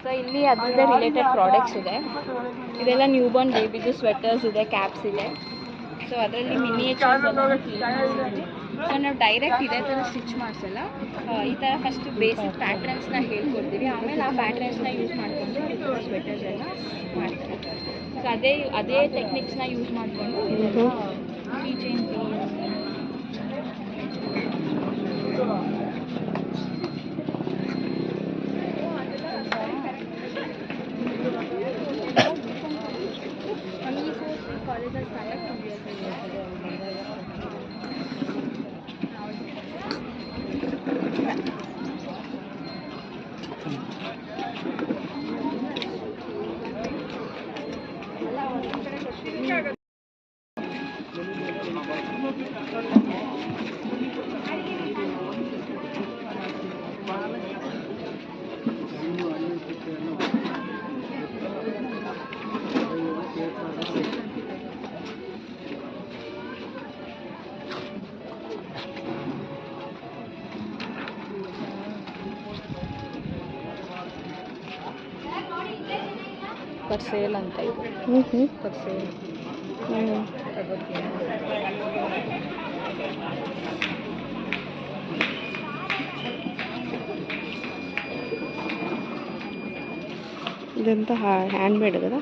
So ಇಲ್ಲಿ ಅದರದ್ದೇ related products ಇದೆ. ಇದೆಲ್ಲ ನ್ಯೂ ಬಾರ್ನ್ ಬೇಬಿದು ಸ್ವೆಟರ್ಸ್ ಇದೆ, ಕ್ಯಾಪ್ಸ್ ಇದೆ. ಸೊ ಅದರಲ್ಲಿ ಮಿನಿಯೇಚರ್ಸ್ ಎಲ್ಲ ಸೊ ನಾವು ಡೈರೆಕ್ಟ್ ಇದೇ ಥರ ಸ್ಟಿಚ್ ಮಾಡಿಸಲ್ಲ. ಈ ಥರ ಫಸ್ಟ್ ಬೇಸಿಕ್ ಪ್ಯಾಟ್ರನ್ಸ್ನ ಹೇಳ್ಕೊಡ್ತೀವಿ, ಆಮೇಲೆ ಆ ಪ್ಯಾಟ್ರನ್ಸ್ನ ಯೂಸ್ ಮಾಡಿಕೊಂಡು ಈ ಥರ ಸ್ವೆಟರ್ಸ್ ಎಲ್ಲ ಮಾಡ್ತಾರೆ. ಸೊ ಅದೇ ಟೆಕ್ನಿಕ್ಸ್ನ ಯೂಸ್ ಮಾಡಿಕೊಂಡು ಕೀ ಚೈನ್ ಕಾಲೇಜಲ್ಲಿ ಸೆಲೆಕ್ಟ್ ಫಾರ್ ಸೇಲ್ ಅಂತ ಇದೆ. ಫಾರ್ ಸೇಲ್ ఇదంతా హ్యాండ్ మేడ్ కదా.